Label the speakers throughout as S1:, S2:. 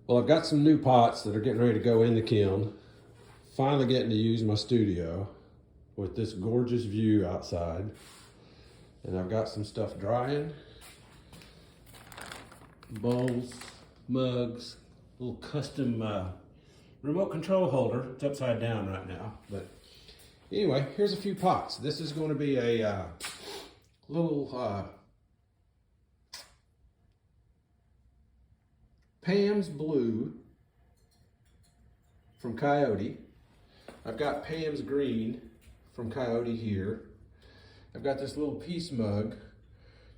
S1: Well, I've got some new pots that are getting ready to go in the kiln. Finally getting to use my studio with this gorgeous view outside. And I've got some stuff drying. Bowls, mugs, little custom remote control holder. It's upside down right now. But anyway, here's a few pots. This is going to be a little Pam's Blue from Coyote. I've got Pam's Green from Coyote here. I've got this little peace mug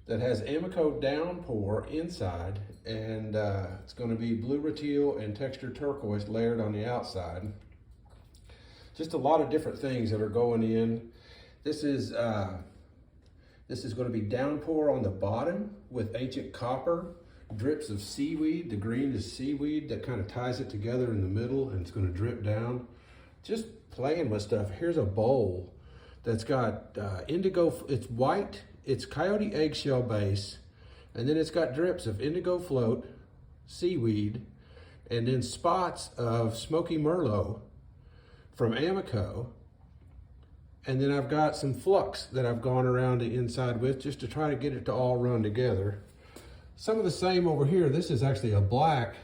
S1: that has AMACO downpour inside, and it's going to be blue ratile and textured turquoise layered on the outside. Just a lot of different things that are going in. This is going to be downpour on the bottom with ancient copper, drips of seaweed. The green is seaweed that kind of ties it together in the middle, and it's going to drip down. Just playing with stuff. Here's a bowl that's got indigo. It's white. It's Coyote eggshell base, and then it's got drips of indigo float, seaweed, and then spots of smoky merlot from AMACO. And then I've got some flux that I've gone around the inside with just to try to get it to all run together. Some of the same over here. This is actually a black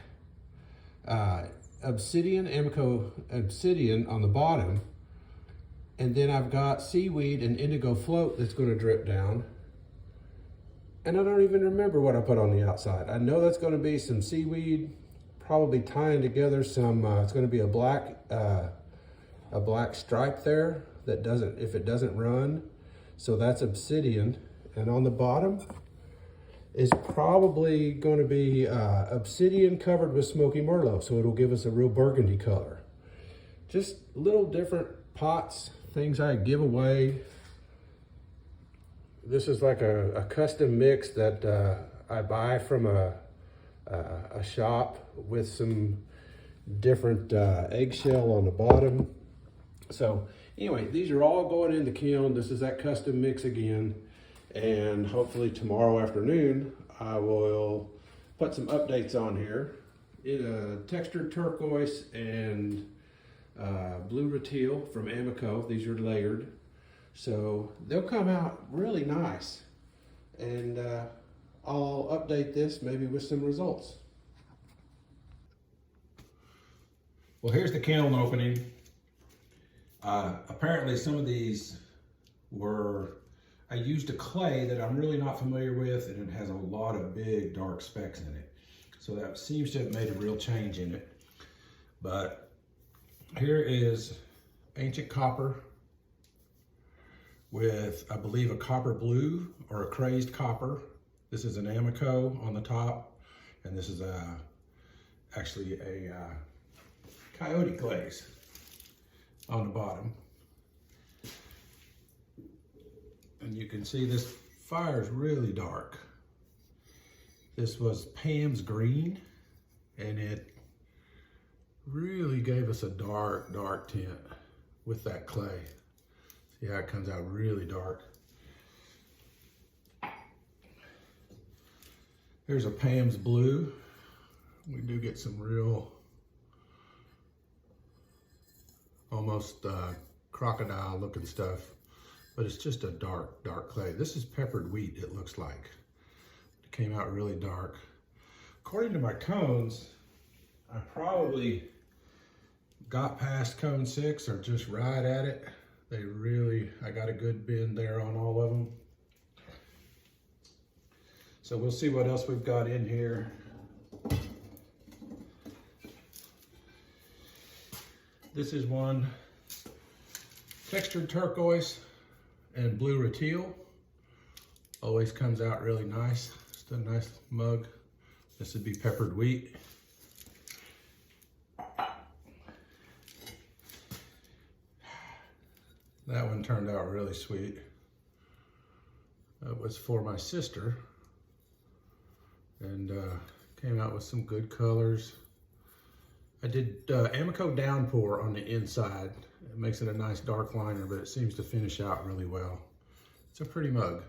S1: obsidian, AMACO obsidian on the bottom. And then I've got seaweed and indigo float that's going to drip down. And I don't even remember what I put on the outside. I know that's going to be some seaweed, probably tying together some, it's going to be a black stripe there that doesn't, if it doesn't run. So that's obsidian. And on the bottom is probably going to be obsidian covered with smoky merlot. So it'll give us a real burgundy color. Just little different pots, things I give away. This is like a custom mix that I buy from a shop with some different eggshell on the bottom. So anyway, these are all going in the kiln. This is that custom mix again. And hopefully tomorrow afternoon, I will put some updates on here. Textured turquoise and blue ratile from AMACO. These are layered. So they'll come out really nice. And I'll update this maybe with some results. Well, here's the kiln opening. Apparently some of these were, I used a clay that I'm really not familiar with, and it has a lot of big dark specks in it. So that seems to have made a real change in it. But here is ancient copper with, I believe, a copper blue or a crazed copper. This is an AMACO on the top, and this is actually a Coyote glaze on the bottom. And you can see this fire is really dark. This was Pam's Green, and it really gave us a dark, dark tint with that clay. See how it comes out really dark. Here's a Pam's Blue. We do get some real, almost crocodile looking stuff, but it's just a dark, dark clay. This is peppered wheat, it looks like. It came out really dark. According to my cones, I probably got past cone 6 or just right at it. They really, I got a good bend there on all of them. So we'll see what else we've got in here. This is one textured turquoise and blue ratile. Always comes out really nice. Just a nice mug. This would be peppered wheat. That one turned out really sweet. That was for my sister, and came out with some good colors. I did AMACO downpour on the inside. It makes it a nice dark liner, but it seems to finish out really well. It's a pretty mug.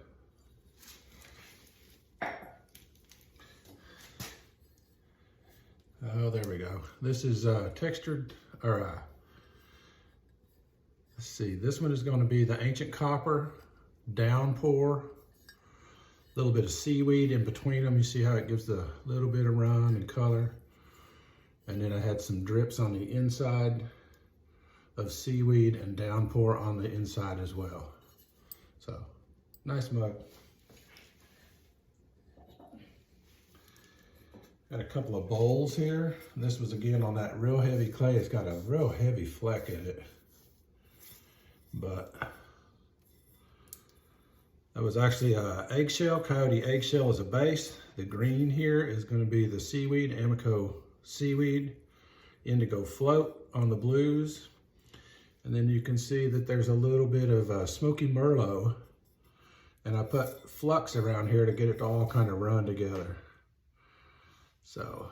S1: Oh, there we go. This is textured, or let's see, this one is going to be the ancient copper downpour. A little bit of seaweed in between them. You see how it gives a little bit of run and color. And then I had some drips on the inside of seaweed and downpour on the inside as well. So, nice mug. Got a couple of bowls here. This was again on that real heavy clay. It's got a real heavy fleck in it. But that was actually eggshell, Coyote eggshell as a base. The green here is going to be the seaweed, AMACO seaweed, indigo float on the blues. And then you can see that there's a little bit of smoky merlot. And I put flux around here to get it to all kind of run together. So,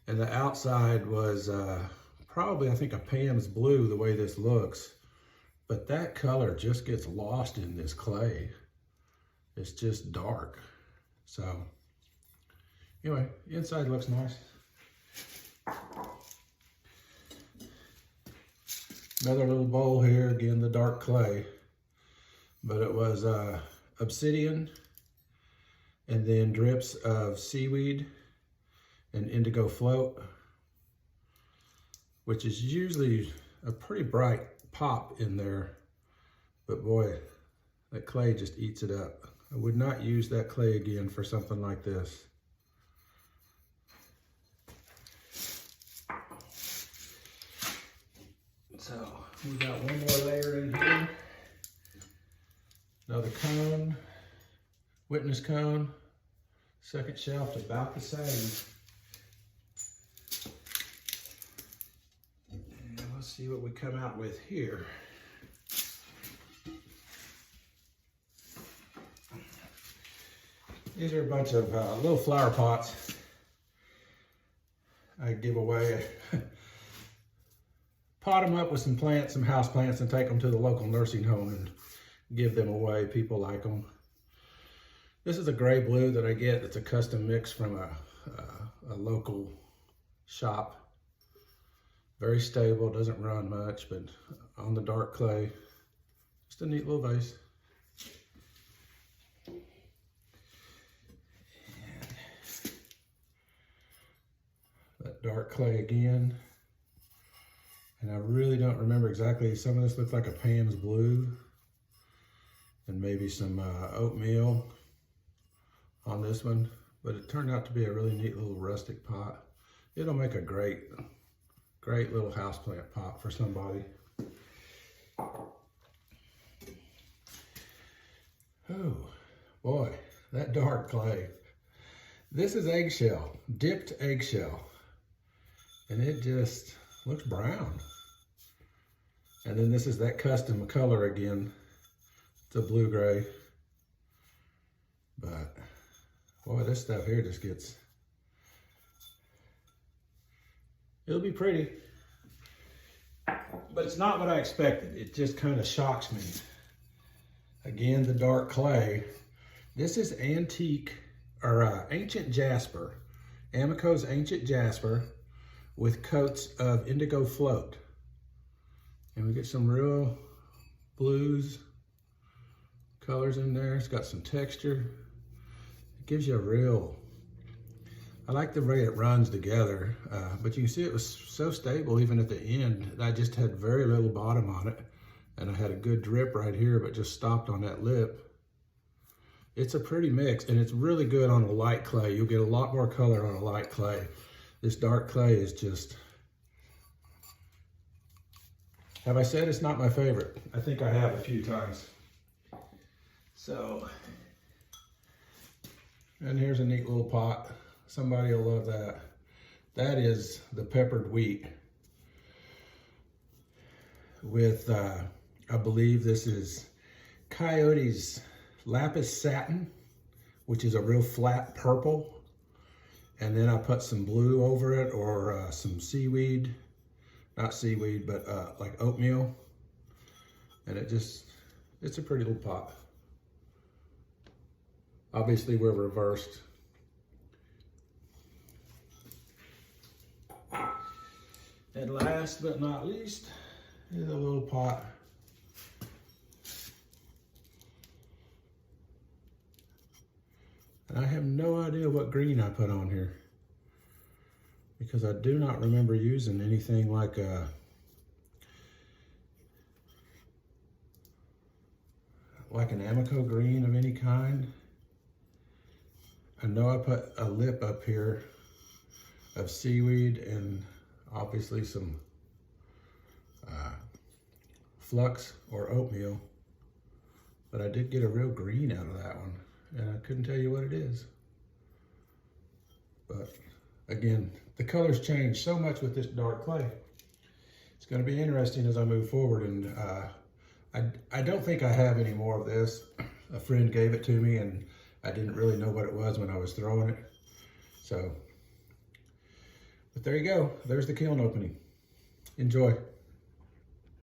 S1: and the outside was probably, I think, a Pam's blue, the way this looks. But that color just gets lost in this clay. It's just dark. So, anyway, inside looks nice. Another little bowl here, again, the dark clay. But it was obsidian, and then drips of seaweed and indigo float, which is usually a pretty bright pop in there, but boy, that clay just eats it up. I would not use that clay again for something like this. So we got one more layer in here. Another cone, witness cone, second shelf about the same. And let's see what we come out with here. These are a bunch of little flower pots I give away. Pot them up with some plants, some house plants, and take them to the local nursing home and give them away. People like them. This is a gray blue that I get. It's a custom mix from a local shop. Very stable, doesn't run much, but on the dark clay, just a neat little vase. And that dark clay again. And I really don't remember exactly. Some of this looks like a Pam's blue. And maybe some oatmeal on this one. But it turned out to be a really neat little rustic pot. It'll make a great little houseplant pot for somebody. Oh, boy, that dark clay. This is eggshell, dipped eggshell. And it just looks brown. And then this is that custom color again. It's a blue-gray. But, boy, this stuff here just gets... It'll be pretty. But it's not what I expected. It just kind of shocks me. Again, the dark clay. This is antique, or ancient jasper. AMACO's ancient jasper with coats of indigo float. And we get some real blues colors in there. It's got some texture. It gives you a real, I like the way it runs together, but you can see it was so stable even at the end. I just had very little bottom on it, and I had a good drip right here, but just stopped on that lip. It's a pretty mix, and it's really good on a light clay. You'll get a lot more color on a light clay. This dark clay is just, have I said it's not my favorite? I think I have a few times. So, and here's a neat little pot. Somebody will love that. That is the peppered wheat with, I believe this is Coyote's lapis satin, which is a real flat purple. And then I put some blue over it, or some seaweed, not seaweed, but like oatmeal. And it's a pretty little pot. Obviously we're reversed. And last but not least is a little pot. And I have no idea what green I put on here, because I do not remember using anything like an AMACO green of any kind. I know I put a lip up here of seaweed and obviously some flux or oatmeal, but I did get a real green out of that one, and I couldn't tell you what it is. But again, the colors change so much with this dark clay. It's going to be interesting as I move forward, and I don't think I have any more of this. A friend gave it to me, and I didn't really know what it was when I was throwing it. So, but there you go. There's the kiln opening. Enjoy.